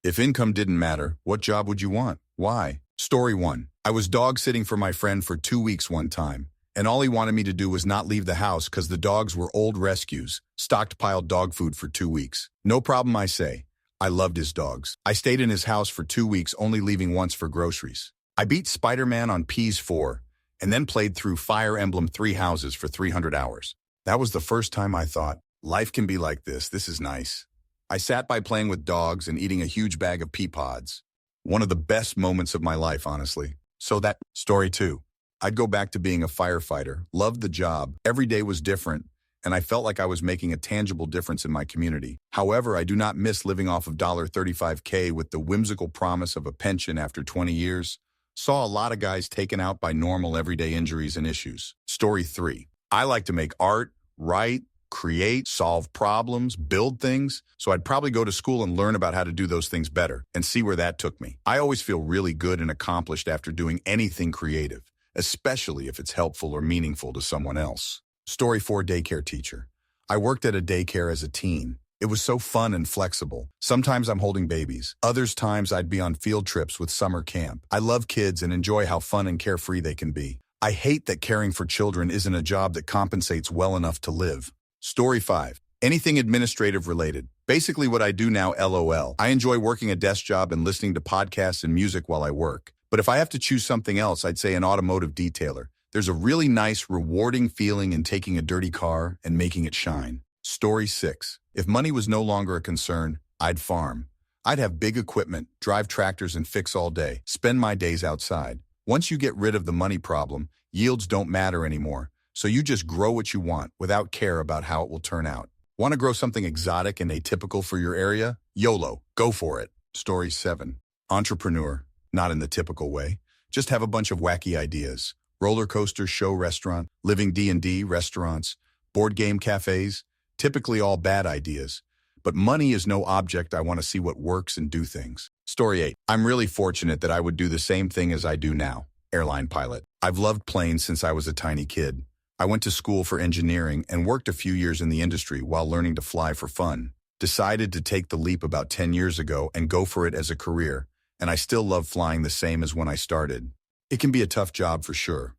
If income didn't matter, what job would you want? Why? Story 1. I was dog sitting for my friend for 2 weeks one time, and all he wanted me to do was not leave the house because the dogs were old rescues, stockpiled dog food for 2 weeks. No problem, I say. I loved his dogs. I stayed in his house for 2 weeks, only leaving once for groceries. I beat Spider-Man on PS4, and then played through Fire Emblem 3 Houses for 300 hours. That was the first time I thought, life can be like this. This is nice. I sat by playing with dogs and eating a huge bag of pea pods. One of the best moments of my life, honestly. So that, story 2. I'd go back to being a firefighter, loved the job, every day was different, and I felt like I was making a tangible difference in my community. However, I do not miss living off of $35K with the whimsical promise of a pension after 20 years. Saw a lot of guys taken out by normal everyday injuries and issues. Story 3. I like to make art, write, create, solve problems, build things, so I'd probably go to school and learn about how to do those things better and see where that took me. I always feel really good and accomplished after doing anything creative, especially if it's helpful or meaningful to someone else. Story 4. Daycare teacher. I worked at a daycare as a teen. It was so fun and flexible. Sometimes I'm holding babies. Others times I'd be on field trips with summer camp. I love kids and enjoy how fun and carefree they can be. I hate that caring for children isn't a job that compensates well enough to live. Story 5. Anything administrative related. Basically what I do now, LOL. I enjoy working a desk job and listening to podcasts and music while I work. But if I have to choose something else, I'd say an automotive detailer. There's a really nice, rewarding feeling in taking a dirty car and making it shine. Story 6. If money was no longer a concern, I'd farm. I'd have big equipment, drive tractors and fix all day, spend my days outside. Once you get rid of the money problem, yields don't matter anymore. So you just grow what you want without care about how it will turn out. Want to grow something exotic and atypical for your area? YOLO, go for it. Story 7. Entrepreneur, not in the typical way. Just have a bunch of wacky ideas. Roller coaster, show restaurant, living D&D, restaurants, board game cafes, typically all bad ideas. But money is no object. I want to see what works and do things. Story 8. I'm really fortunate that I would do the same thing as I do now. Airline pilot. I've loved planes since I was a tiny kid. I went to school for engineering and worked a few years in the industry while learning to fly for fun. Decided to take the leap about 10 years ago and go for it as a career, and I still love flying the same as when I started. It can be a tough job for sure.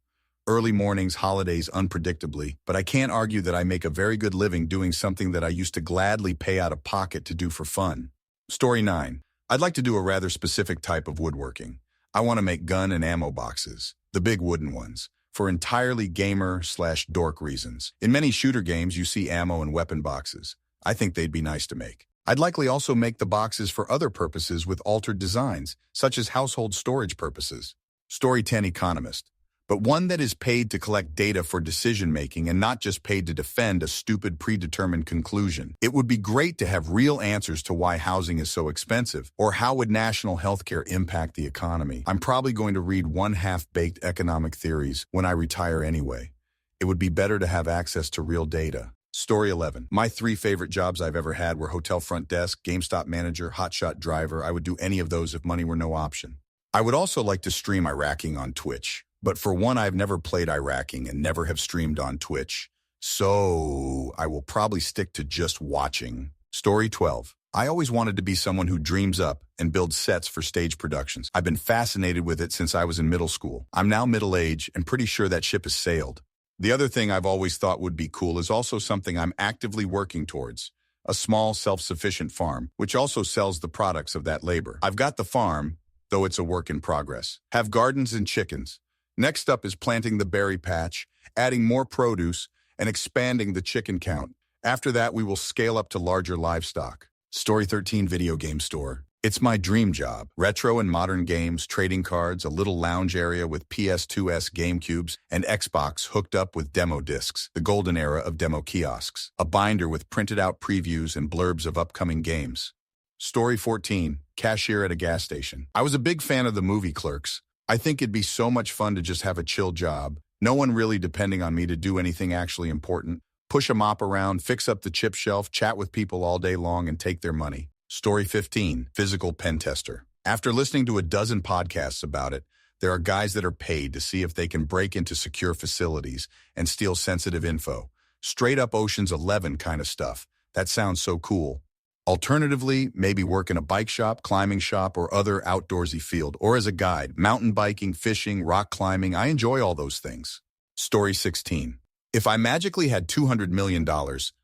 Early mornings, holidays, unpredictably, but I can't argue that I make a very good living doing something that I used to gladly pay out of pocket to do for fun. Story 9. I'd like to do a rather specific type of woodworking. I want to make gun and ammo boxes, the big wooden ones, for entirely gamer/dork reasons. In many shooter games, you see ammo and weapon boxes. I think they'd be nice to make. I'd likely also make the boxes for other purposes with altered designs, such as household storage purposes. Story 10. Economist. But one that is paid to collect data for decision-making and not just paid to defend a stupid predetermined conclusion. It would be great to have real answers to why housing is so expensive, or how would national healthcare impact the economy. I'm probably going to read one half-baked economic theories when I retire anyway. It would be better to have access to real data. Story 11. My 3 favorite jobs I've ever had were hotel front desk, GameStop manager, hotshot driver. I would do any of those if money were no option. I would also like to stream Iraqing on Twitch. But for one, I've never played Iraqing and never have streamed on Twitch. So I will probably stick to just watching. Story 12. I always wanted to be someone who dreams up and builds sets for stage productions. I've been fascinated with it since I was in middle school. I'm now middle-aged and pretty sure that ship has sailed. The other thing I've always thought would be cool is also something I'm actively working towards. A small, self-sufficient farm, which also sells the products of that labor. I've got the farm, though it's a work in progress. Have gardens and chickens. Next up is planting the berry patch, adding more produce, and expanding the chicken count. After that, we will scale up to larger livestock. Story 13. Video game store. It's my dream job. Retro and modern games, trading cards, a little lounge area with PS2s, GameCubes, and Xbox hooked up with demo discs, the golden era of demo kiosks. A binder with printed out previews and blurbs of upcoming games. Story 14. Cashier at a gas station. I was a big fan of the movie Clerks. I think it'd be so much fun to just have a chill job. No one really depending on me to do anything actually important. Push a mop around, fix up the chip shelf, chat with people all day long, and take their money. Story 15. Physical pen tester. After listening to a dozen podcasts about it, there are guys that are paid to see if they can break into secure facilities and steal sensitive info. Straight up Ocean's 11 kind of stuff. That sounds so cool. Alternatively, maybe work in a bike shop, climbing shop, or other outdoorsy field, or as a guide, mountain biking, fishing, rock climbing. I enjoy all those things. Story 16. If I magically had $200 million,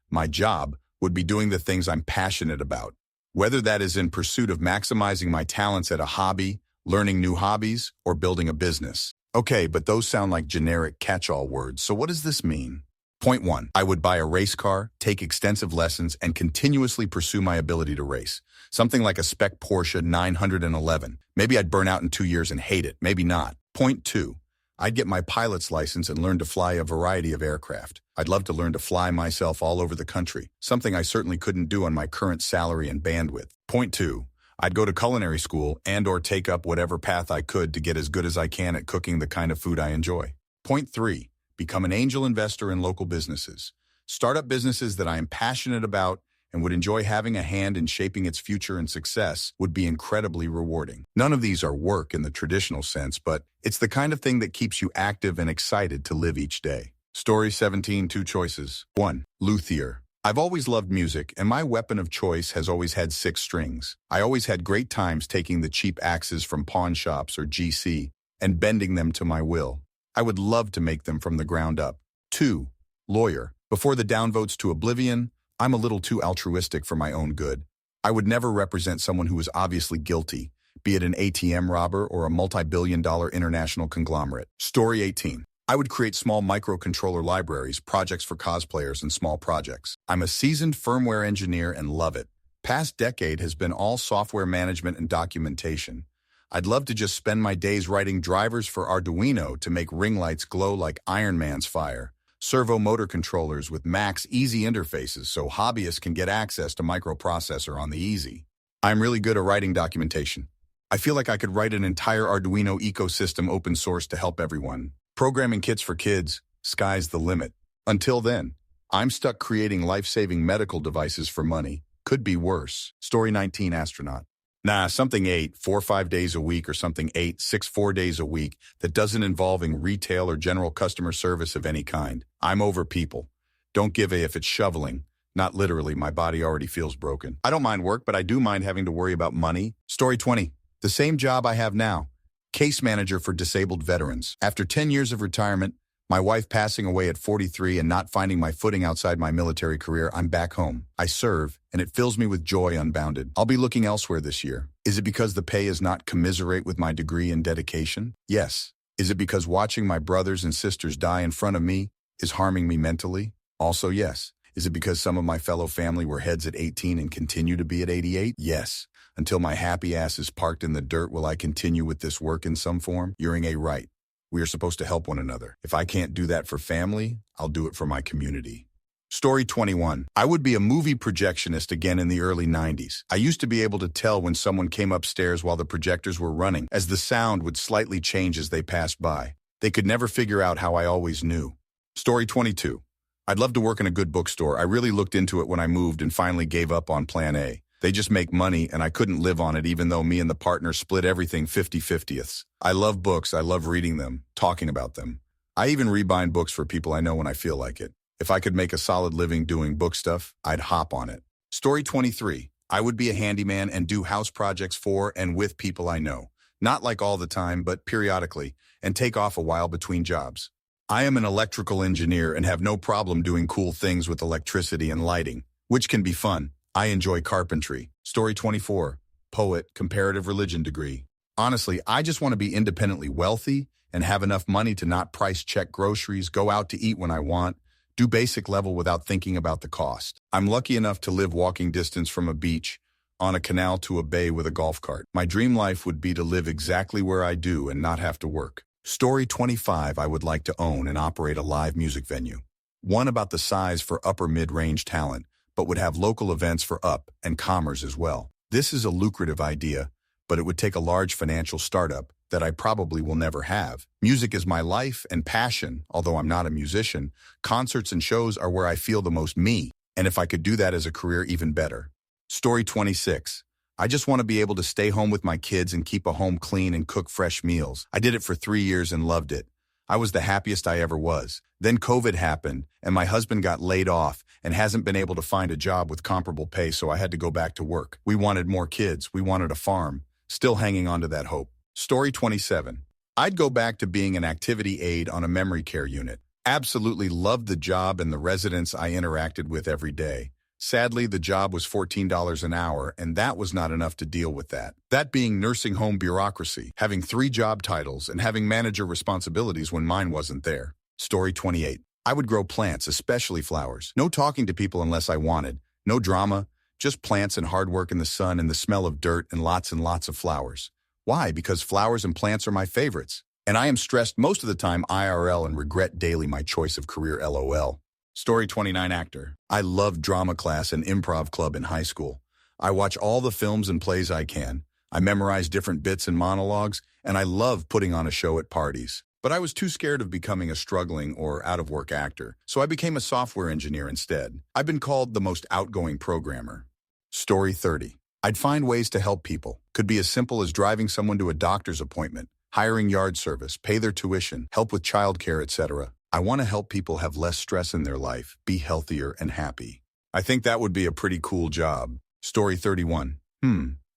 my job would be doing the things I'm passionate about. Whether that is in pursuit of maximizing my talents at a hobby, learning new hobbies, or building a business. Okay, but those sound like generic catch-all words, so what does this mean? Point 1. I would buy a race car, take extensive lessons, and continuously pursue my ability to race. Something like a spec Porsche 911. Maybe I'd burn out in 2 years and hate it, maybe not. Point 2. I'd get my pilot's license and learn to fly a variety of aircraft. I'd love to learn to fly myself all over the country, something I certainly couldn't do on my current salary and bandwidth. Point 2. I'd go to culinary school and/or take up whatever path I could to get as good as I can at cooking the kind of food I enjoy. Point 3. Become an angel investor in local businesses. Start up businesses that I am passionate about and would enjoy having a hand in shaping its future and success would be incredibly rewarding. None of these are work in the traditional sense, but it's the kind of thing that keeps you active and excited to live each day. Story 17, 2 choices. 1. Luthier. I've always loved music, and my weapon of choice has always had 6 strings. I always had great times taking the cheap axes from pawn shops or GC and bending them to my will. I would love to make them from the ground up. 2. Lawyer. Before the downvotes to oblivion, I'm a little too altruistic for my own good. I would never represent someone who is obviously guilty, be it an ATM robber or a multi-billion-dollar international conglomerate. Story 18. I would create small microcontroller libraries, projects for cosplayers, and small projects. I'm a seasoned firmware engineer and love it. Past decade has been all software management and documentation. I'd love to just spend my days writing drivers for Arduino to make ring lights glow like Iron Man's fire, servo motor controllers with max easy interfaces so hobbyists can get access to microprocessor on the easy. I'm really good at writing documentation. I feel like I could write an entire Arduino ecosystem open source to help everyone. Programming kits for kids, sky's the limit. Until then, I'm stuck creating life-saving medical devices for money. Could be worse. Story 19, astronaut. Nah, something 8, 4 or 5 days a week, or something 8, 6, 4 days a week that doesn't involving retail or general customer service of any kind. I'm over people. Don't give a if it's shoveling. Not literally, my body already feels broken. I don't mind work, but I do mind having to worry about money. Story 20. The same job I have now. Case manager for disabled veterans. After 10 years of retirement, my wife passing away at 43 and not finding my footing outside my military career, I'm back home. I serve, and it fills me with joy unbounded. I'll be looking elsewhere this year. Is it because the pay is not commensurate with my degree and dedication? Yes. Is it because watching my brothers and sisters die in front of me is harming me mentally? Also, yes. Is it because some of my fellow family were heads at 18 and continue to be at 88? Yes. Until my happy ass is parked in the dirt, will I continue with this work in some form? You're in a right. We are supposed to help one another. If I can't do that for family, I'll do it for my community. Story 21. I would be a movie projectionist again in the early 90s. I used to be able to tell when someone came upstairs while the projectors were running, as the sound would slightly change as they passed by. They could never figure out how I always knew. Story 22. I'd love to work in a good bookstore. I really looked into it when I moved and finally gave up on plan A. They just make money, and I couldn't live on it even though me and the partner split everything 50-50ths. I love books. I love reading them, talking about them. I even rebind books for people I know when I feel like it. If I could make a solid living doing book stuff, I'd hop on it. Story 23. I would be a handyman and do house projects for and with people I know. Not like all the time, but periodically, and take off a while between jobs. I am an electrical engineer and have no problem doing cool things with electricity and lighting, which can be fun. I enjoy carpentry. Story 24. Poet, comparative religion degree. Honestly, I just want to be independently wealthy and have enough money to not price check groceries, go out to eat when I want, do basic level without thinking about the cost. I'm lucky enough to live walking distance from a beach, on a canal to a bay with a golf cart. My dream life would be to live exactly where I do and not have to work. Story 25. I would like to own and operate a live music venue. One about the size for upper mid-range talent, but would have local events for up and comers as well. This is a lucrative idea, but it would take a large financial startup that I probably will never have. Music is my life and passion. Although I'm not a musician, concerts and shows are where I feel the most me, and if I could do that as a career, even better. Story 26. I just want to be able to stay home with my kids and keep a home clean and cook fresh meals. I did it for 3 years and loved it. I was the happiest I ever was. Then COVID happened, and my husband got laid off and hasn't been able to find a job with comparable pay, so I had to go back to work. We wanted more kids. We wanted a farm. Still hanging on to that hope. Story 27. I'd go back to being an activity aide on a memory care unit. Absolutely loved the job and the residents I interacted with every day. Sadly, the job was $14 an hour, and that was not enough to deal with that. That being nursing home bureaucracy, having 3 job titles, and having manager responsibilities when mine wasn't there. Story 28. I would grow plants, especially flowers. No talking to people unless I wanted. No drama, just plants and hard work in the sun and the smell of dirt and lots of flowers. Why? Because flowers and plants are my favorites. And I am stressed most of the time IRL and regret daily my choice of career LOL. Story 29. Actor. I loved drama class and improv club in high school. I watch all the films and plays I can. I memorize different bits and monologues, and I love putting on a show at parties. But I was too scared of becoming a struggling or out-of-work actor, so I became a software engineer instead. I've been called the most outgoing programmer. Story 30. I'd find ways to help people. Could be as simple as driving someone to a doctor's appointment, hiring yard service, pay their tuition, help with childcare, etc. I want to help people have less stress in their life, be healthier and happy. I think that would be a pretty cool job. Story 31.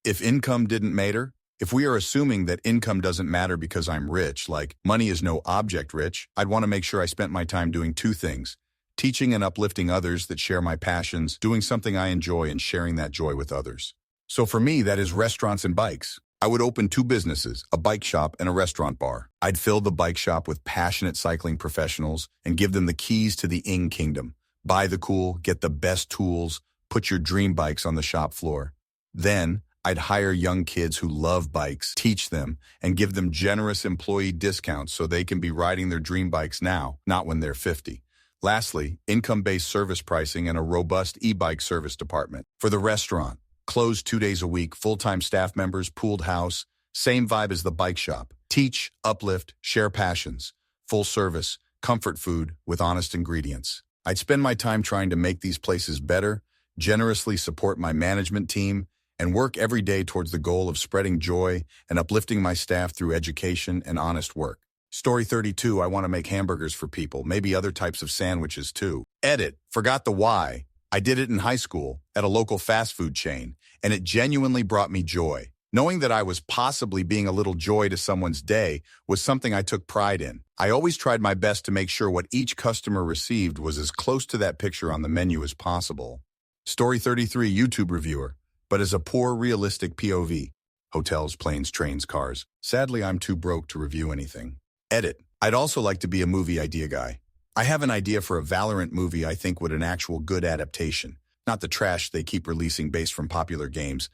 If income didn't matter? If we are assuming that income doesn't matter because I'm rich, like money is no object rich, I'd want to make sure I spent my time doing 2 things. Teaching and uplifting others that share my passions, doing something I enjoy and sharing that joy with others. So for me, that is restaurants and bikes. I would open 2 businesses, a bike shop and a restaurant bar. I'd fill the bike shop with passionate cycling professionals and give them the keys to the Ing Kingdom. Buy the cool, get the best tools, put your dream bikes on the shop floor. Then, I'd hire young kids who love bikes, teach them, and give them generous employee discounts so they can be riding their dream bikes now, not when they're 50. Lastly, income-based service pricing and a robust e-bike service department. For the restaurant, closed 2 days a week, full-time staff members, pooled house, same vibe as the bike shop. Teach, uplift, share passions. Full service, comfort food with honest ingredients. I'd spend my time trying to make these places better, generously support my management team, and work every day towards the goal of spreading joy and uplifting my staff through education and honest work. Story 32. I want to make hamburgers for people, maybe other types of sandwiches too. Edit. Forgot the why. I did it in high school at a local fast food chain, and it genuinely brought me joy. Knowing that I was possibly being a little joy to someone's day was something I took pride in. I always tried my best to make sure what each customer received was as close to that picture on the menu as possible. Story 33. YouTube reviewer, but as a poor, realistic POV. Hotels, planes, trains, cars. Sadly, I'm too broke to review anything. Edit. I'd also like to be a movie idea guy. I have an idea for a Valorant movie I think would an actual good adaptation, not the trash they keep releasing based from popular games.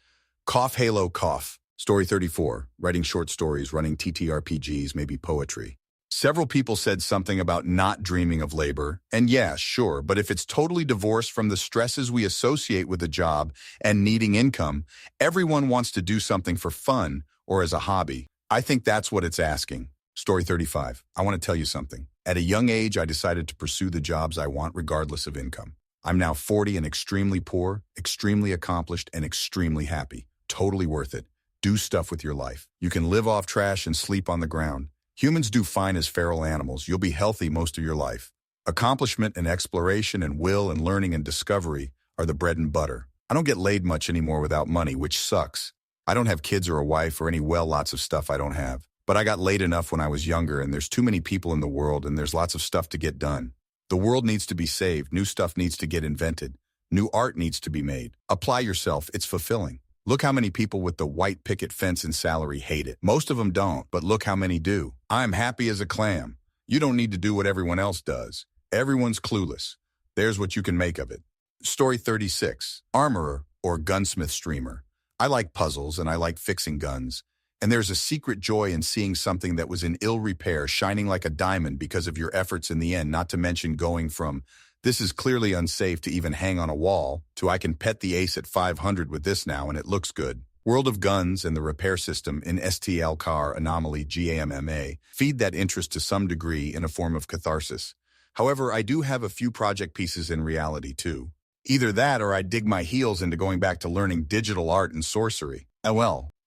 Cough Halo Cough. Story 34. Writing short stories, running TTRPGs, maybe poetry. Several people said something about not dreaming of labor, and yeah, sure, but if it's totally divorced from the stresses we associate with a job and needing income, everyone wants to do something for fun or as a hobby. I think that's what it's asking. Story 35. I want to tell you something. At a young age, I decided to pursue the jobs I want regardless of income. I'm now 40 and extremely poor, extremely accomplished, and extremely happy. Totally worth it. Do stuff with your life. You can live off trash and sleep on the ground. Humans do fine as feral animals. You'll be healthy most of your life. Accomplishment and exploration and will and learning and discovery are the bread and butter. I don't get laid much anymore without money, which sucks. I don't have kids or a wife or any lots of stuff I don't have. But I got laid enough when I was younger, and there's too many people in the world, and there's lots of stuff to get done. The world needs to be saved. New stuff needs to get invented. New art needs to be made. Apply yourself. It's fulfilling. Look how many people with the white picket fence and salary hate it. Most of them don't, but look how many do. I'm happy as a clam. You don't need to do what everyone else does. Everyone's clueless. There's what you can make of it. Story 36. Armorer or gunsmith streamer. I like puzzles and I like fixing guns. And there's a secret joy in seeing something that was in ill repair shining like a diamond because of your efforts in the end, not to mention going from, this is clearly unsafe to even hang on a wall, to I can pet the ace at 500 with this now and it looks good. World of Guns and the repair system in STL Car Anomaly GAMMA feed that interest to some degree in a form of catharsis. However, I do have a few project pieces in reality too. Either that or I dig my heels into going back to learning digital art and sorcery.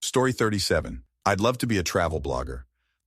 Story 37. I'd love to be a travel blogger.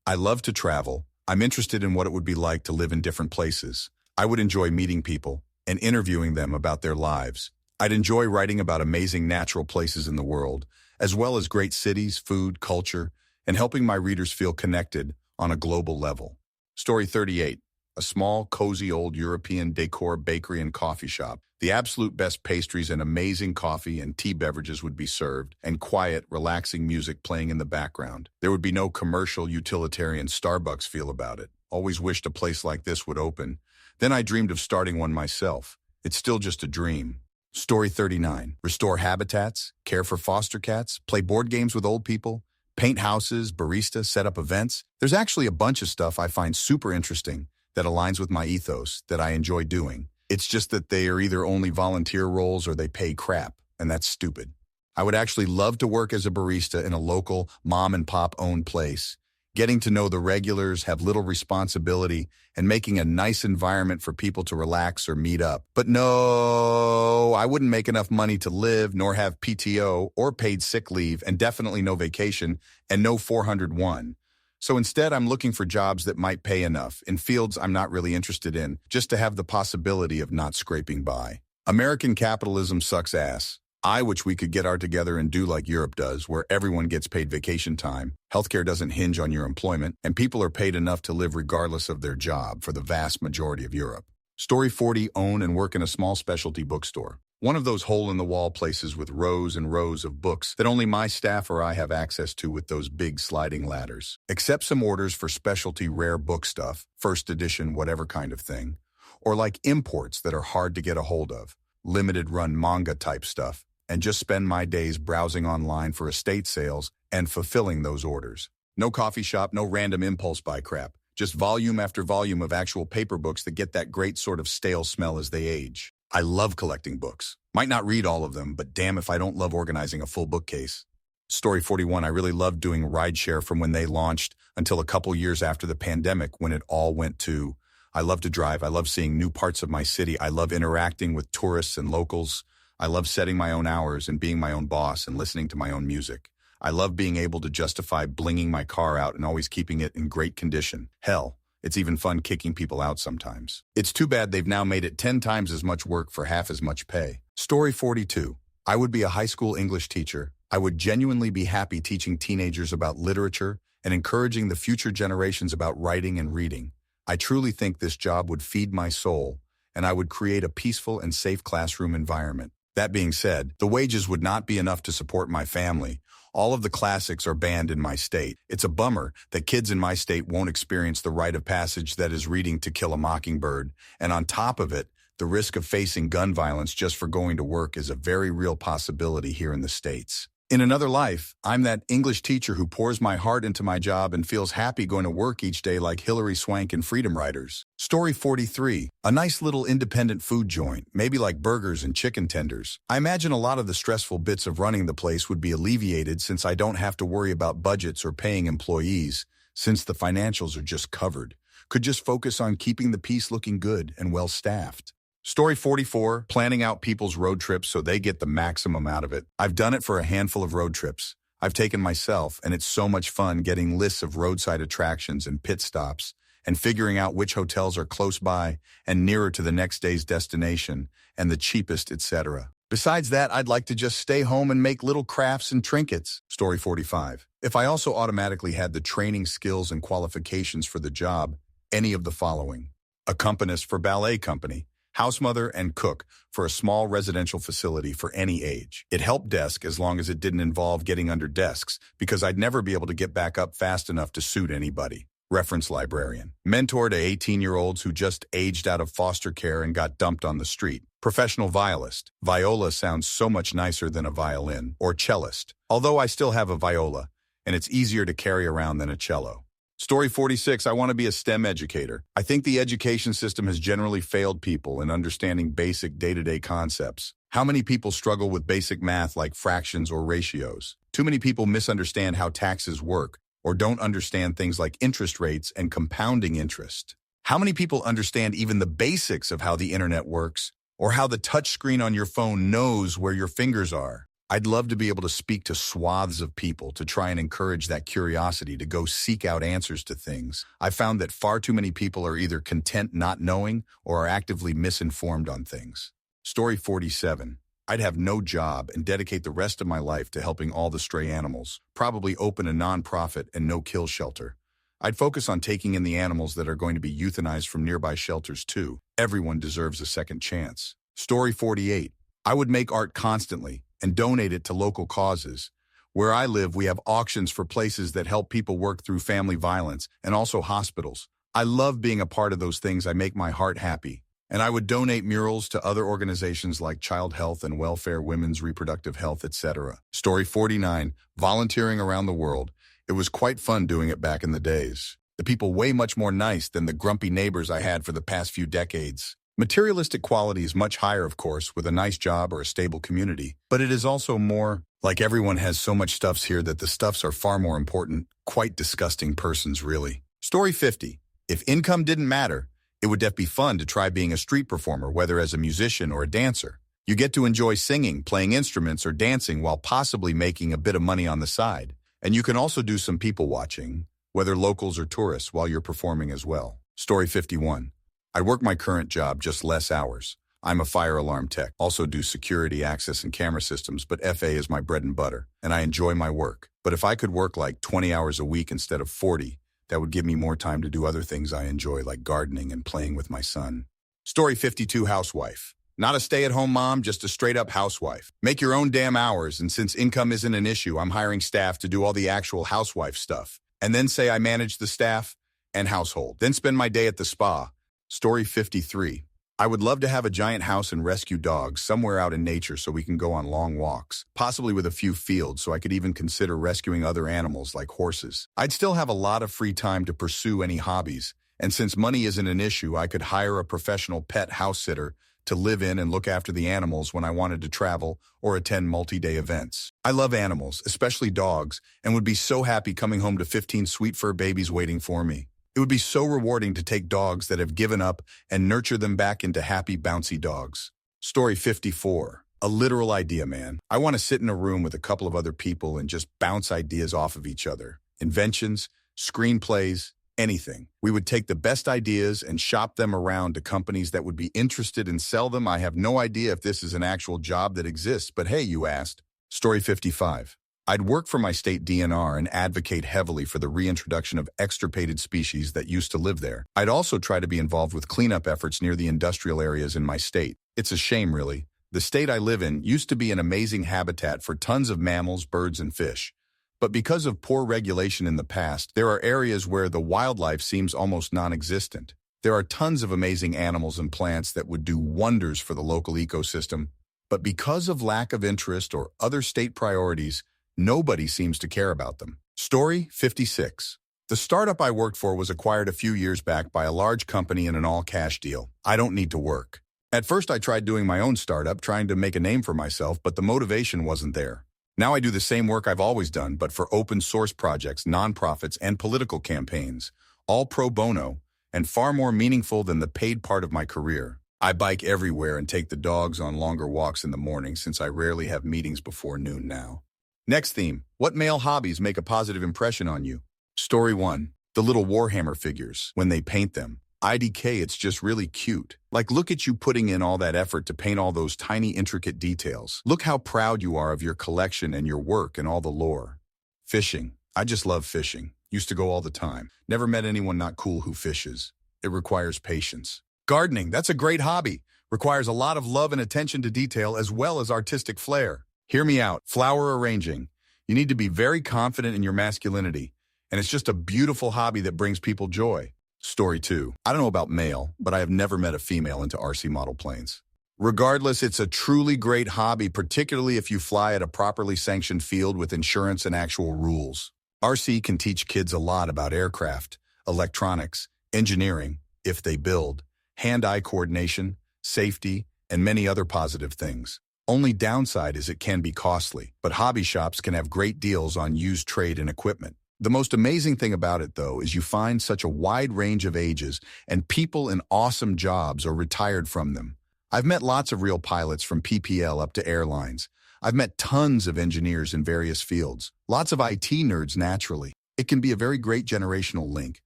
I love to travel, I'm interested in what it would be like to live in different places. I would enjoy meeting people and interviewing them about their lives. I'd enjoy writing about amazing natural places in the world, as well as great cities, food, culture, and helping my readers feel connected on a global level. Story 38. A small, cozy old European decor bakery and coffee shop. The absolute best pastries and amazing coffee and tea beverages would be served, and quiet, relaxing music playing in the background. There would be no commercial, utilitarian Starbucks feel about it. Always wished a place like this would open. Then I dreamed of starting one myself. It's still just a dream. Story 39. Restore habitats, care for foster cats, play board games with old people, paint houses, barista, set up events. There's actually a bunch of stuff I find super interesting that aligns with my ethos that I enjoy doing. It's just that they are either only volunteer roles or they pay crap, and that's stupid. I would actually love to work as a barista in a local mom and pop owned place, getting to know the regulars, have little responsibility, and making a nice environment for people to relax or meet up. But no, I wouldn't make enough money to live, nor have PTO or paid sick leave, and definitely no vacation, and no 401. So instead, I'm looking for jobs that might pay enough in fields I'm not really interested in, just to have the possibility of not scraping by. American capitalism sucks ass. I wish we could get our together and do like Europe does, where everyone gets paid vacation time, healthcare doesn't hinge on your employment, and people are paid enough to live regardless of their job for the vast majority of Europe. Story 40. Own and work in a small specialty bookstore. One of those hole-in-the-wall places with rows and rows of books that only my staff or I have access to with those big sliding ladders. Accept some orders for specialty rare book stuff, first edition, whatever kind of thing, or like imports that are hard to get a hold of, limited-run manga-type stuff, and just spend my days browsing online for estate sales and fulfilling those orders. No coffee shop, no random impulse buy crap, just volume after volume of actual paper books that get that great sort of stale smell as they age. I love collecting books. Might not read all of them, but damn if I don't love organizing a full bookcase. Story 41. I really loved doing rideshare from when they launched until a couple years after the pandemic when it all went to. I love to drive. I love seeing new parts of my city. I love interacting with tourists and locals. I love setting my own hours and being my own boss and listening to my own music. I love being able to justify blinging my car out and always keeping it in great condition. Hell, it's even fun kicking people out sometimes. It's too bad they've now made it 10 times as much work for half as much pay. Story 42. I would be a high school English teacher. I would genuinely be happy teaching teenagers about literature and encouraging the future generations about writing and reading. I truly think this job would feed my soul, and I would create a peaceful and safe classroom environment. That being said, the wages would not be enough to support my family. All of the classics are banned in my state. It's a bummer that kids in my state won't experience the rite of passage that is reading To Kill a Mockingbird. And on top of it, the risk of facing gun violence just for going to work is a very real possibility here in the States. In another life, I'm that English teacher who pours my heart into my job and feels happy going to work each day like Hilary Swank in Freedom Writers. Story 43. A nice little independent food joint, maybe like burgers and chicken tenders. I imagine a lot of the stressful bits of running the place would be alleviated since I don't have to worry about budgets or paying employees, since the financials are just covered. Could just focus on keeping the piece looking good and well-staffed. Story 44, planning out people's road trips so they get the maximum out of it. I've done it for a handful of road trips. I've taken myself, and it's so much fun getting lists of roadside attractions and pit stops, and figuring out which hotels are close by and nearer to the next day's destination, and the cheapest, etc. Besides that, I'd like to just stay home and make little crafts and trinkets. Story 45. If I also automatically had the training, skills, and qualifications for the job, any of the following. Accompanist for ballet company. House mother and cook for a small residential facility for any age. It helped desk as long as it didn't involve getting under desks because I'd never be able to get back up fast enough to suit anybody. Reference librarian. Mentor to 18-year-olds who just aged out of foster care and got dumped on the street. Professional violist. Viola sounds so much nicer than a violin. Or cellist. Although I still have a viola, and it's easier to carry around than a cello. Story 46, I want to be a STEM educator. I think the education system has generally failed people in understanding basic day-to-day concepts. How many people struggle with basic math like fractions or ratios? Too many people misunderstand how taxes work or don't understand things like interest rates and compounding interest. How many people understand even the basics of how the internet works or how the touchscreen on your phone knows where your fingers are? I'd love to be able to speak to swaths of people to try and encourage that curiosity to go seek out answers to things. I've found that far too many people are either content not knowing or are actively misinformed on things. Story 47. I'd have no job and dedicate the rest of my life to helping all the stray animals, probably open a nonprofit and no-kill shelter. I'd focus on taking in the animals that are going to be euthanized from nearby shelters too. Everyone deserves a second chance. Story 48. I would make art constantly and donate it to local causes. Where I live, we have auctions for places that help people work through family violence and also hospitals. I love being a part of those things. I make my heart happy. And I would donate murals to other organizations like child health and welfare, women's reproductive health, etc. Story 49. Volunteering around the world. It was quite fun doing it back in the days. The people way much more nice than the grumpy neighbors I had for the past few decades. Materialistic quality is much higher, of course, with a nice job or a stable community, but it is also more like everyone has so much stuffs here that the stuffs are far more important. Quite disgusting persons, really. Story 50. If income didn't matter, it would be fun to try being a street performer, whether as a musician or a dancer. You get to enjoy singing, playing instruments, or dancing while possibly making a bit of money on the side. And you can also do some people watching, whether locals or tourists, while you're performing as well. Story 51. I work my current job, just less hours. I'm a fire alarm tech, also do security, access, and camera systems, but FA is my bread and butter, and I enjoy my work. But if I could work like 20 hours a week instead of 40, that would give me more time to do other things I enjoy, like gardening and playing with my son. Story 52, housewife. Not a stay-at-home mom, just a straight-up housewife. Make your own damn hours, and since income isn't an issue, I'm hiring staff to do all the actual housewife stuff. And then say I manage the staff and household. Then spend my day at the spa. Story 53. I would love to have a giant house and rescue dogs somewhere out in nature so we can go on long walks, possibly with a few fields, so I could even consider rescuing other animals like horses. I'd still have a lot of free time to pursue any hobbies, and since money isn't an issue, I could hire a professional pet house sitter to live in and look after the animals when I wanted to travel or attend multi-day events. I love animals, especially dogs, and would be so happy coming home to 15 sweet fur babies waiting for me. It would be so rewarding to take dogs that have given up and nurture them back into happy, bouncy dogs. Story 54. A literal idea, man. I want to sit in a room with a couple of other people and just bounce ideas off of each other. Inventions, screenplays, anything. We would take the best ideas and shop them around to companies that would be interested and sell them. I have no idea if this is an actual job that exists, but hey, you asked. Story 55. I'd work for my state DNR and advocate heavily for the reintroduction of extirpated species that used to live there. I'd also try to be involved with cleanup efforts near the industrial areas in my state. It's a shame, really. The state I live in used to be an amazing habitat for tons of mammals, birds, and fish. But because of poor regulation in the past, there are areas where the wildlife seems almost non-existent. There are tons of amazing animals and plants that would do wonders for the local ecosystem, but because of lack of interest or other state priorities, nobody seems to care about them. Story 56. The startup I worked for was acquired a few years back by a large company in an all-cash deal. I don't need to work. At first, I tried doing my own startup, trying to make a name for myself, but the motivation wasn't there. Now I do the same work I've always done, but for open source projects, nonprofits, and political campaigns, all pro bono, and far more meaningful than the paid part of my career. I bike everywhere and take the dogs on longer walks in the morning since I rarely have meetings before noon now. Next theme, what male hobbies make a positive impression on you? Story 1. The little Warhammer figures, when they paint them. IDK, it's just really cute. Like, look at you putting in all that effort to paint all those tiny, intricate details. Look how proud you are of your collection and your work and all the lore. Fishing. I just love fishing. Used to go all the time. Never met anyone not cool who fishes. It requires patience. Gardening. That's a great hobby. Requires a lot of love and attention to detail as well as artistic flair. Hear me out. Flower arranging. You need to be very confident in your masculinity, and it's just a beautiful hobby that brings people joy. Story 2. I don't know about male, but I have never met a female into RC model planes. Regardless, it's a truly great hobby, particularly if you fly at a properly sanctioned field with insurance and actual rules. RC can teach kids a lot about aircraft, electronics, engineering, if they build, hand-eye coordination, safety, and many other positive things. Only downside is it can be costly, but hobby shops can have great deals on used trade and equipment. The most amazing thing about it, though, is you find such a wide range of ages and people in awesome jobs or retired from them. I've met lots of real pilots from PPL up to airlines. I've met tons of engineers in various fields, lots of IT nerds naturally. It can be a very great generational link,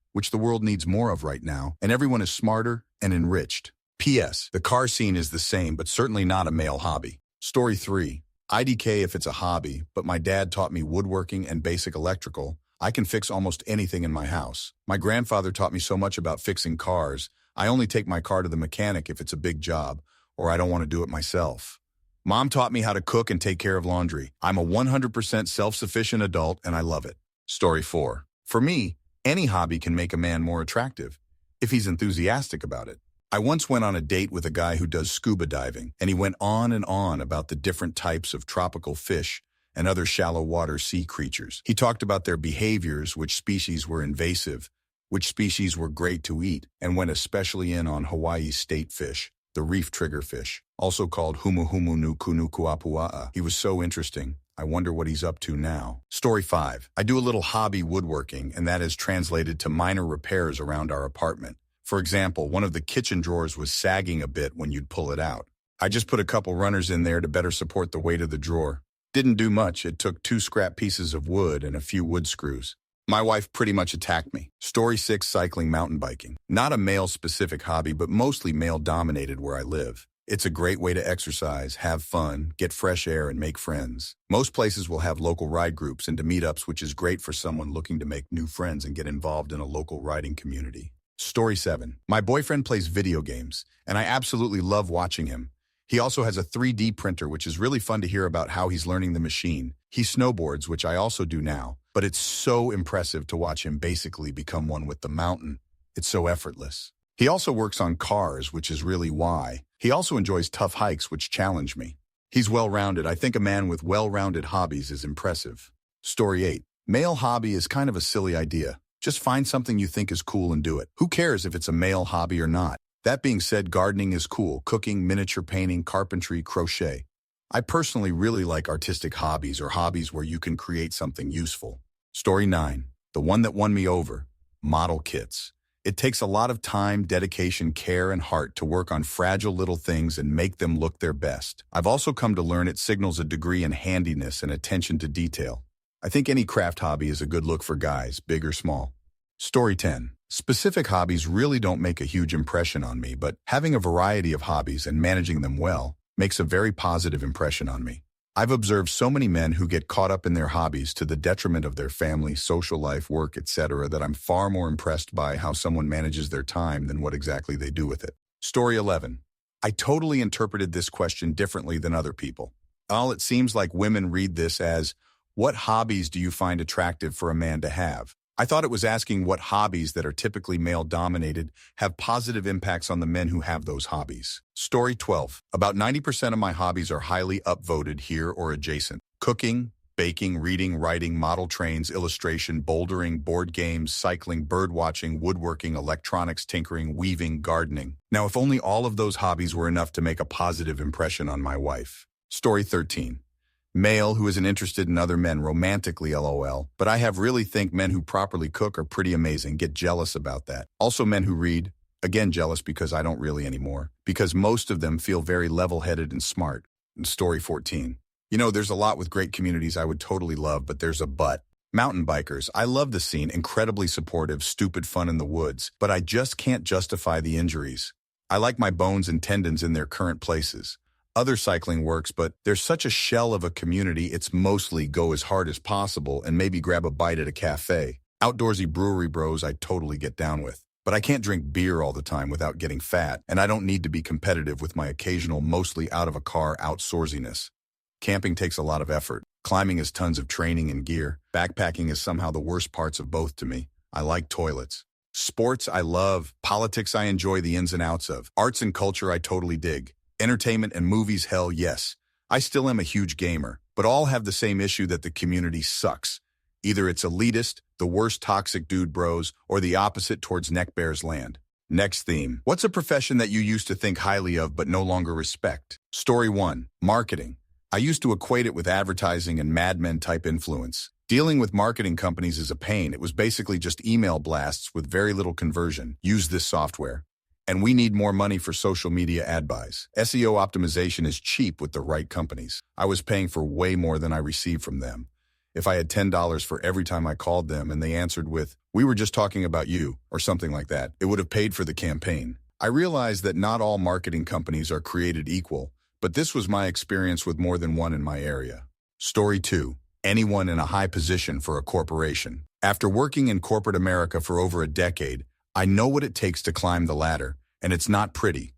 which the world needs more of right now, and everyone is smarter and enriched. P.S. The car scene is the same, but certainly not a male hobby. Story 3. IDK if it's a hobby, but my dad taught me woodworking and basic electrical. I can fix almost anything in my house. My grandfather taught me so much about fixing cars. I only take my car to the mechanic if it's a big job, or I don't want to do it myself. Mom taught me how to cook and take care of laundry. I'm a 100% self-sufficient adult, and I love it. Story 4. For me, any hobby can make a man more attractive, if he's enthusiastic about it. I once went on a date with a guy who does scuba diving, and he went on and on about the different types of tropical fish and other shallow water sea creatures. He talked about their behaviors, which species were invasive, which species were great to eat, and went especially in on Hawaii's state fish, the reef triggerfish, also called humuhumu nu kunukuapua'a. He was so interesting. I wonder what he's up to now. Story 5. I do a little hobby woodworking, and that is translated to minor repairs around our apartment. For example, one of the kitchen drawers was sagging a bit when you'd pull it out. I just put a couple runners in there to better support the weight of the drawer. Didn't do much. It took 2 scrap pieces of wood and a few wood screws. My wife pretty much attacked me. Story 6. Cycling, mountain biking. Not a male-specific hobby, but mostly male-dominated where I live. It's a great way to exercise, have fun, get fresh air, and make friends. Most places will have local ride groups and meetups, which is great for someone looking to make new friends and get involved in a local riding community. Story 7. My boyfriend plays video games, and I absolutely love watching him. He also has a 3D printer, which is really fun to hear about how he's learning the machine. He snowboards, which I also do now, but it's so impressive to watch him basically become one with the mountain. It's so effortless. He also works on cars, which is really why. He also enjoys tough hikes, which challenge me. He's well-rounded. I think a man with well-rounded hobbies is impressive. Story 8. Male hobby is kind of a silly idea. Just find something you think is cool and do it. Who cares if it's a male hobby or not? That being said, gardening is cool. Cooking, miniature painting, carpentry, crochet. I personally really like artistic hobbies or hobbies where you can create something useful. Story 9. The one that won me over. Model kits. It takes a lot of time, dedication, care, and heart to work on fragile little things and make them look their best. I've also come to learn it signals a degree in handiness and attention to detail. I think any craft hobby is a good look for guys, big or small. Story 10. Specific hobbies really don't make a huge impression on me, but having a variety of hobbies and managing them well makes a very positive impression on me. I've observed so many men who get caught up in their hobbies to the detriment of their family, social life, work, etc., that I'm far more impressed by how someone manages their time than what exactly they do with it. Story 11. I totally interpreted this question differently than other people. It seems like women read this as, what hobbies do you find attractive for a man to have? I thought it was asking what hobbies that are typically male-dominated have positive impacts on the men who have those hobbies. Story 12. About 90% of my hobbies are highly upvoted here or adjacent. Cooking, baking, reading, writing, model trains, illustration, bouldering, board games, cycling, bird watching, woodworking, electronics, tinkering, weaving, gardening. Now, if only all of those hobbies were enough to make a positive impression on my wife. Story 13. Male who isn't interested in other men romantically, lol. But I really think men who properly cook are pretty amazing. Get jealous about that. Also men who read, again jealous because I don't really anymore. Because most of them feel very level-headed and smart. And story 14. There's a lot with great communities I would totally love, but there's a but. Mountain bikers. I love the scene, incredibly supportive, stupid fun in the woods, but I just can't justify the injuries. I like my bones and tendons in their current places. Other cycling works, but there's such a shell of a community, it's mostly go as hard as possible and maybe grab a bite at a cafe. Outdoorsy brewery bros I totally get down with. But I can't drink beer all the time without getting fat, and I don't need to be competitive with my occasional mostly out-of-a-car outsourciness. Camping takes a lot of effort. Climbing is tons of training and gear. Backpacking is somehow the worst parts of both to me. I like toilets. Sports I love. Politics I enjoy the ins and outs of. Arts and culture I totally dig. Entertainment and movies, hell yes. I still am a huge gamer, but all have the same issue that the community sucks. Either it's elitist, the worst toxic dude bros, or the opposite towards neckbear's land. Next theme. What's a profession that you used to think highly of but no longer respect? Story 1. Marketing. I used to equate it with advertising and Mad Men type influence. Dealing with marketing companies is a pain. It was basically just email blasts with very little conversion. Use this software. And we need more money for social media ad buys. SEO optimization is cheap with the right companies. I was paying for way more than I received from them. If I had $10 for every time I called them and they answered with, "We were just talking about you," or something like that, it would have paid for the campaign. I realize that not all marketing companies are created equal, but this was my experience with more than one in my area. Story 2. Anyone in a high position for a corporation. After working in corporate America for over a decade, I know what it takes to climb the ladder, and it's not pretty.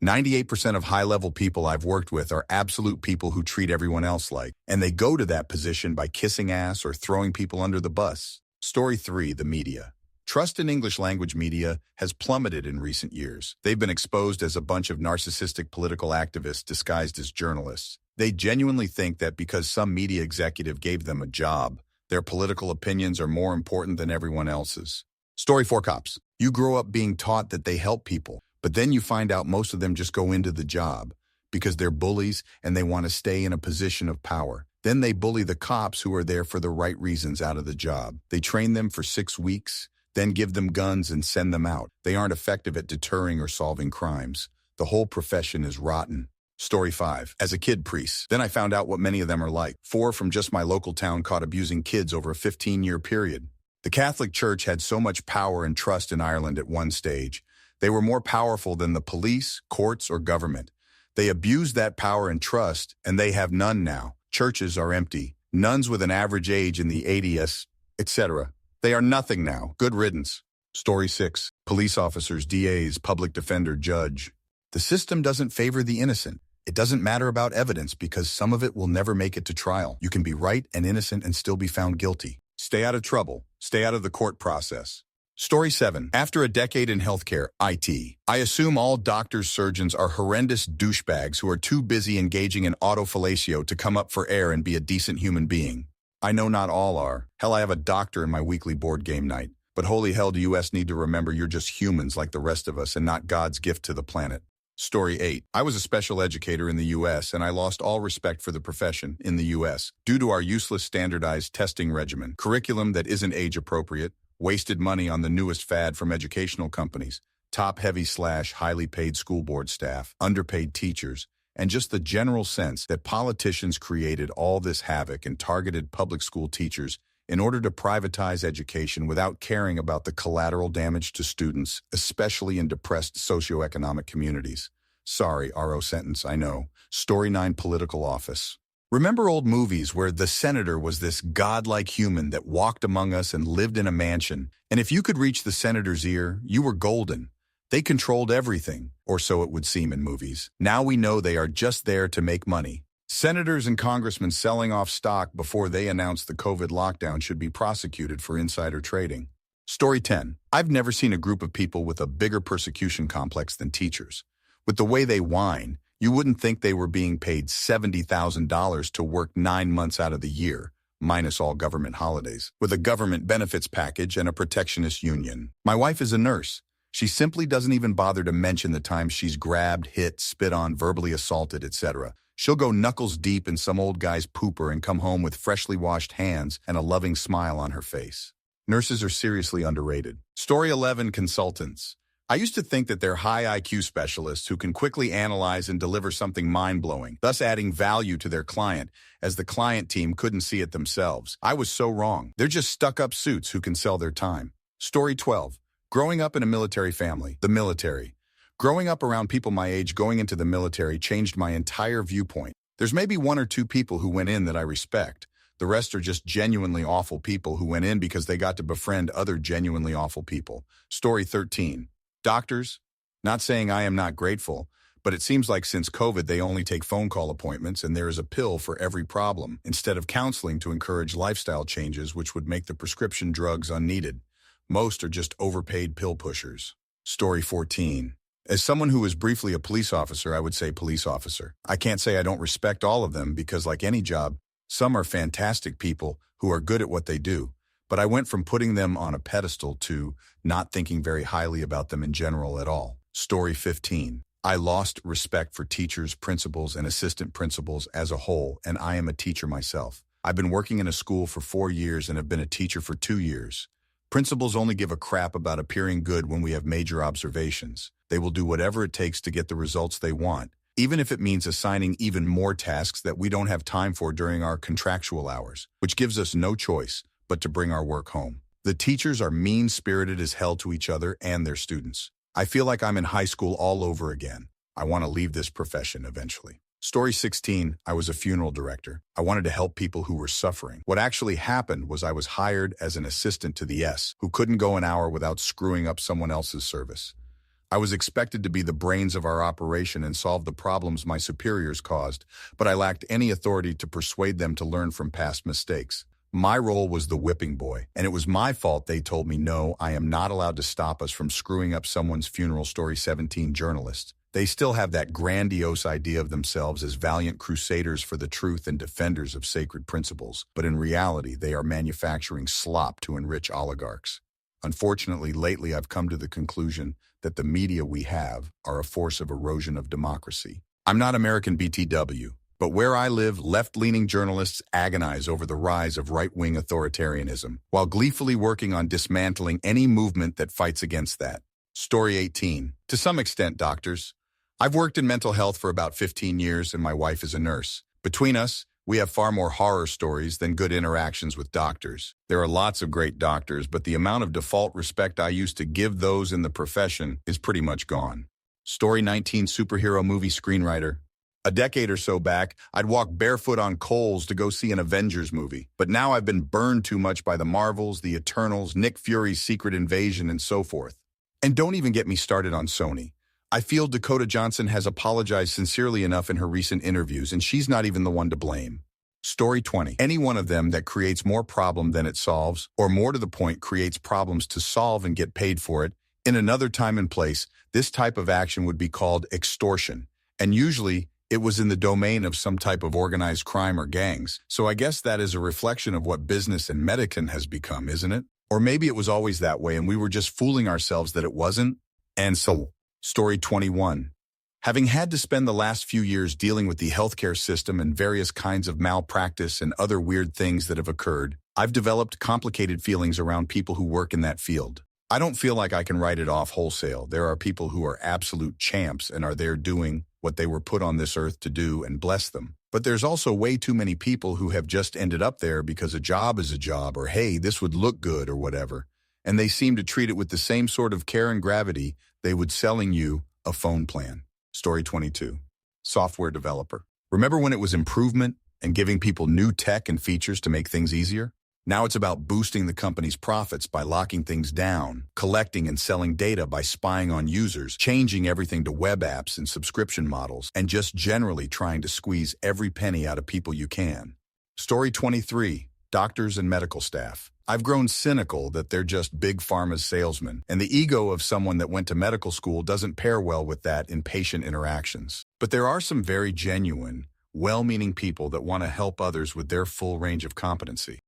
98% of high-level people I've worked with are absolute people who treat everyone else like, and they go to that position by kissing ass or throwing people under the bus. Story 3, the media. Trust in English language media has plummeted in recent years. They've been exposed as a bunch of narcissistic political activists disguised as journalists. They genuinely think that because some media executive gave them a job, their political opinions are more important than everyone else's. Story 4, cops. You grow up being taught that they help people, but then you find out most of them just go into the job because they're bullies and they want to stay in a position of power. Then they bully the cops who are there for the right reasons out of the job. They train them for 6 weeks, then give them guns and send them out. They aren't effective at deterring or solving crimes. The whole profession is rotten. Story 5. As a kid priest, then I found out what many of them are like. 4 from just my local town caught abusing kids over a 15-year period. The Catholic Church had so much power and trust in Ireland at one stage. They were more powerful than the police, courts, or government. They abused that power and trust, and they have none now. Churches are empty. Nuns with an average age in the 80s, etc. They are nothing now. Good riddance. Story 6. Police officers, DAs, public defender, judge. The system doesn't favor the innocent. It doesn't matter about evidence because some of it will never make it to trial. You can be right and innocent and still be found guilty. Stay out of trouble. Stay out of the court process. Story 7. After a decade in healthcare, IT. I assume all doctors, surgeons are horrendous douchebags who are too busy engaging in autofellatio to come up for air and be a decent human being. I know not all are. Hell, I have a doctor in my weekly board game night. But holy hell, do US need to remember you're just humans like the rest of us and not God's gift to the planet. Story 8. I was a special educator in the U.S. and I lost all respect for the profession in the U.S. due to our useless standardized testing regimen, curriculum that isn't age-appropriate, wasted money on the newest fad from educational companies, top-heavy/highly paid school board staff, underpaid teachers, and just the general sense that politicians created all this havoc and targeted public school teachers in order to privatize education without caring about the collateral damage to students, especially in depressed socioeconomic communities. Sorry, RO sentence, I know. Story 9, political office. Remember old movies where the senator was this godlike human that walked among us and lived in a mansion, and if you could reach the senator's ear, you were golden. They controlled everything, or so it would seem in movies. Now we know they are just there to make money. Senators and congressmen selling off stock before they announced the COVID lockdown should be prosecuted for insider trading. Story 10. I've never seen a group of people with a bigger persecution complex than teachers. With the way they whine, you wouldn't think they were being paid $70,000 to work 9 months out of the year, minus all government holidays, with a government benefits package and a protectionist union. My wife is a nurse. She simply doesn't even bother to mention the times she's grabbed, hit, spit on, verbally assaulted, etc. She'll go knuckles deep in some old guy's pooper and come home with freshly washed hands and a loving smile on her face. Nurses are seriously underrated. Story 11, consultants. I used to think that they're high IQ specialists who can quickly analyze and deliver something mind-blowing, thus adding value to their client, as the client team couldn't see it themselves. I was so wrong. They're just stuck-up suits who can sell their time. Story 12. Growing up in a military family. The military. Growing up around people my age going into the military changed my entire viewpoint. There's maybe 1 or 2 people who went in that I respect. The rest are just genuinely awful people who went in because they got to befriend other genuinely awful people. Story 13. Doctors. Not saying I am not grateful, but it seems like since COVID they only take phone call appointments and there is a pill for every problem, instead of counseling to encourage lifestyle changes which would make the prescription drugs unneeded. Most are just overpaid pill pushers. Story 14. As someone who was briefly a police officer, I would say police officer. I can't say I don't respect all of them because like any job, some are fantastic people who are good at what they do. But I went from putting them on a pedestal to not thinking very highly about them in general at all. Story 15. I lost respect for teachers, principals, and assistant principals as a whole, and I am a teacher myself. I've been working in a school for 4 years and have been a teacher for 2 years. Principals only give a crap about appearing good when we have major observations. They will do whatever it takes to get the results they want, even if it means assigning even more tasks that we don't have time for during our contractual hours, which gives us no choice but to bring our work home. The teachers are mean-spirited as hell to each other and their students. I feel like I'm in high school all over again. I want to leave this profession eventually. Story 16, I was a funeral director. I wanted to help people who were suffering. What actually happened was I was hired as an assistant to the S, who couldn't go an hour without screwing up someone else's service. I was expected to be the brains of our operation and solve the problems my superiors caused, but I lacked any authority to persuade them to learn from past mistakes. My role was the whipping boy, and it was my fault they told me no, I am not allowed to stop us from screwing up someone's funeral. Story 17, journalists. They still have that grandiose idea of themselves as valiant crusaders for the truth and defenders of sacred principles, but in reality, they are manufacturing slop to enrich oligarchs. Unfortunately, lately I've come to the conclusion that the media we have are a force of erosion of democracy. I'm not American BTW, but where I live, left-leaning journalists agonize over the rise of right-wing authoritarianism, while gleefully working on dismantling any movement that fights against that. Story 18. To some extent, doctors. I've worked in mental health for about 15 years and my wife is a nurse. Between us, we have far more horror stories than good interactions with doctors. There are lots of great doctors, but the amount of default respect I used to give those in the profession is pretty much gone. Story 19, superhero movie screenwriter. A decade or so back, I'd walk barefoot on coals to go see an Avengers movie. But now I've been burned too much by the Marvels, the Eternals, Nick Fury's Secret Invasion, and so forth. And don't even get me started on Sony. I feel Dakota Johnson has apologized sincerely enough in her recent interviews, and she's not even the one to blame. Story 20. Any one of them that creates more problem than it solves, or more to the point, creates problems to solve and get paid for it, in another time and place, this type of action would be called extortion. And usually, it was in the domain of some type of organized crime or gangs. So I guess that is a reflection of what business and medicine has become, isn't it? Or maybe it was always that way and we were just fooling ourselves that it wasn't. And so, Story 21. Having had to spend the last few years dealing with the healthcare system and various kinds of malpractice and other weird things that have occurred, I've developed complicated feelings around people who work in that field. I don't feel like I can write it off wholesale. There are people who are absolute champs and are there doing what they were put on this earth to do, and bless them. But there's also way too many people who have just ended up there because a job is a job, or hey, this would look good, or whatever. And they seem to treat it with the same sort of care and gravity they would selling you a phone plan. Story 22. Software developer. Remember when it was improvement and giving people new tech and features to make things easier? Now it's about boosting the company's profits by locking things down, collecting and selling data by spying on users, changing everything to web apps and subscription models, and just generally trying to squeeze every penny out of people you can. Story 23. Doctors and medical staff. I've grown cynical that they're just big pharma's salesmen, and the ego of someone that went to medical school doesn't pair well with that in patient interactions. But there are some very genuine, well-meaning people that want to help others with their full range of competency.